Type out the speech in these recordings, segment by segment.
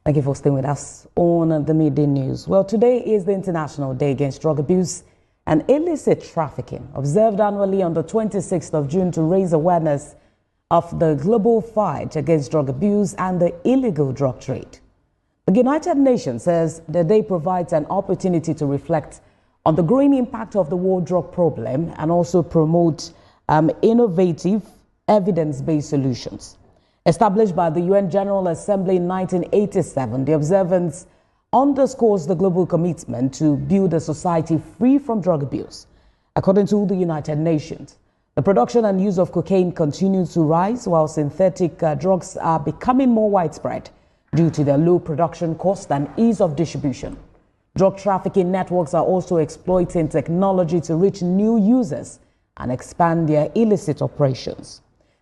Thank you for staying with us on the Midday News. Well, today is the International Day Against Drug Abuse and Illicit Trafficking, observed annually on the 26th of June to raise awareness of the global fight against drug abuse and the illegal drug trade. The United Nations says the day provides an opportunity to reflect on the growing impact of the world drug problem and also promote innovative, evidence-based solutions. Established by the UN General Assembly in 1987, the observance underscores the global commitment to build a society free from drug abuse. According to the United Nations, the production and use of cocaine continues to rise, while synthetic drugs are becoming more widespread due to their low production cost and ease of distribution. Drug trafficking networks are also exploiting technology to reach new users and expand their illicit operations.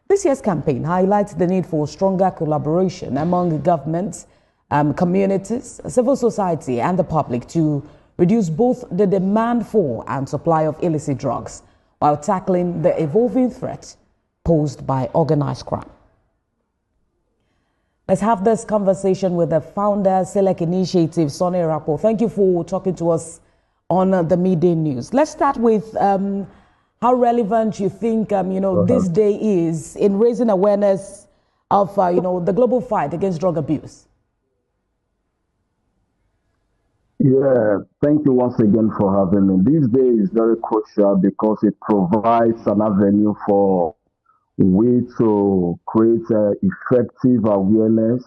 This year's campaign highlights the need for stronger collaboration among governments, communities, civil society, and the public to reduce both the demand for and supply of illicit drugs while tackling the evolving threat posed by organized crime. Let's have this conversation with the founder, Select Initiative, Sonny Irakpo. Thank you for talking to us on the Midday News. Let's start with how relevant you think, this day is in raising awareness of, the global fight against drug abuse. Yeah, thank you once again for having me. This day is very crucial because it provides an avenue for we to create effective awareness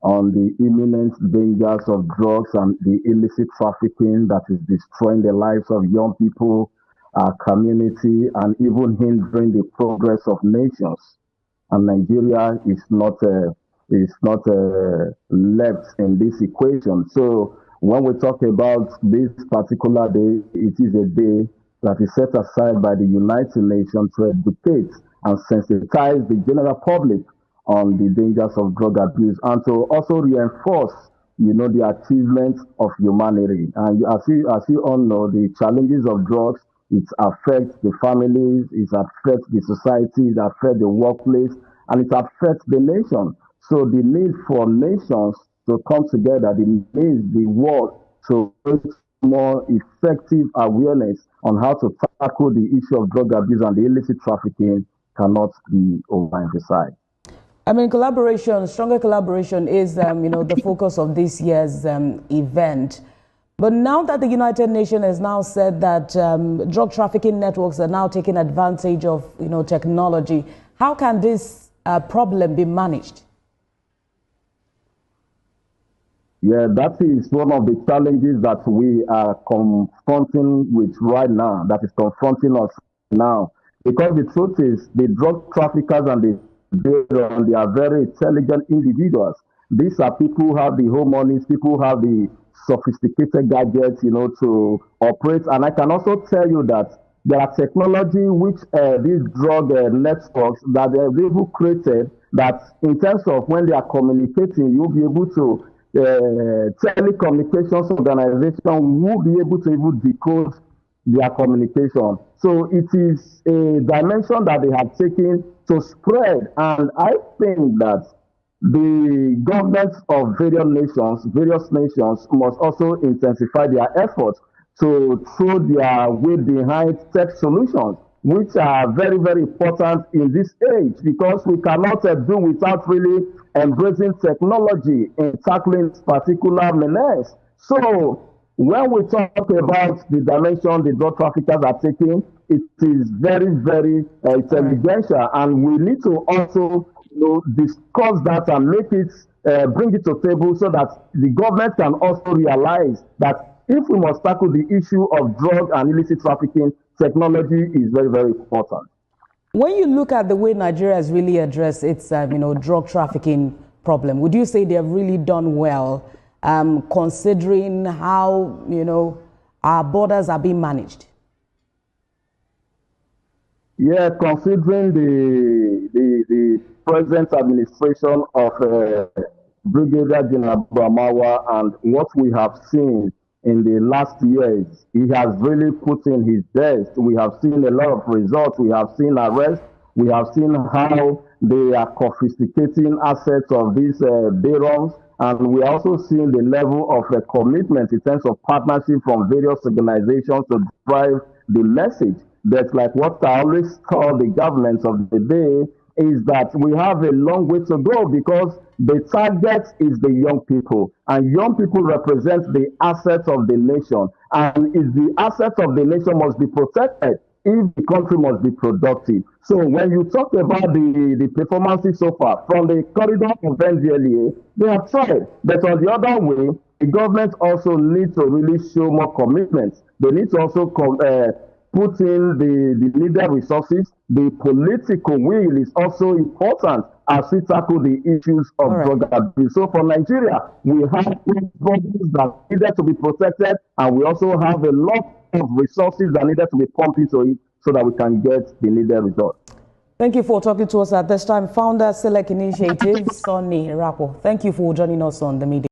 on the imminent dangers of drugs and the illicit trafficking that is destroying the lives of young people, our community, and even hindering the progress of nations. And Nigeria is not left in this equation. So when we talk about this particular day, it is a day that is set aside by the United Nations to educate and sensitize the general public on the dangers of drug abuse and to also reinforce the achievements of humanity. And as you all know, the challenges of drugs, it affects the families, it affects the society, it affects the workplace, and it affects the nation. So the need for nations to come together, the world to create more effective awareness on how to tackle the issue of drug abuse and the illicit trafficking cannot be overemphasized. Stronger collaboration is, the focus of this year's event. But now that the United Nations has now said that drug trafficking networks are now taking advantage of, technology, how can this problem be managed? Yeah, that is one of the challenges that we are confronting with right now, that is confronting us now. Because the truth is, the drug traffickers and they are very intelligent individuals. These are people who have the home monies, people who have the sophisticated gadgets, to operate. And I can also tell you that there are technology which these drug networks that they've even created that in terms of when they are communicating, you'll be able to, telecommunications organization will be able to even decode their communication. So it is a dimension that they have taken to spread. And I think that the governments of various nations must also intensify their efforts to throw their weight behind tech solutions, which are very, very important in this age because we cannot do without really embracing technology in tackling particular menace. So when we talk about the dimension the drug traffickers are taking, it is very, very intelligential, and we need to also discuss that and make it, bring it to table so that the government can also realize that if we must tackle the issue of drug and illicit trafficking, technology is very, very important. When you look at the way Nigeria has really addressed its, drug trafficking problem, would you say they have really done well, considering how, our borders are being managed? Yeah, considering the present administration of Brigadier General Brahmawa and what we have seen in the last years, he has really put in his best. We have seen a lot of results. We have seen arrests. We have seen how they are confiscating assets of these barons And we are also seeing the level of commitment in terms of partnership from various organizations to drive the message. That's like what I always tell the governments of the day is that we have a long way to go because the target is the young people, and young people represent the assets of the nation. And if the assets of the nation must be protected, if the country must be productive. So when you talk about the performances so far from the corridor of NDLEA, they have tried. But on the other way, the government also needs to really show more commitment. They need to also put in the needed resources. The political will is also important as we tackle the issues of drug abuse. So for Nigeria, we have bodies that needed to be protected, and we also have a lot of resources that needed to be pumped into it so that we can get the needed results. Thank you for talking to us at this time. Founder, Select Initiative, Sonny Irakpo. Thank you for joining us on the media.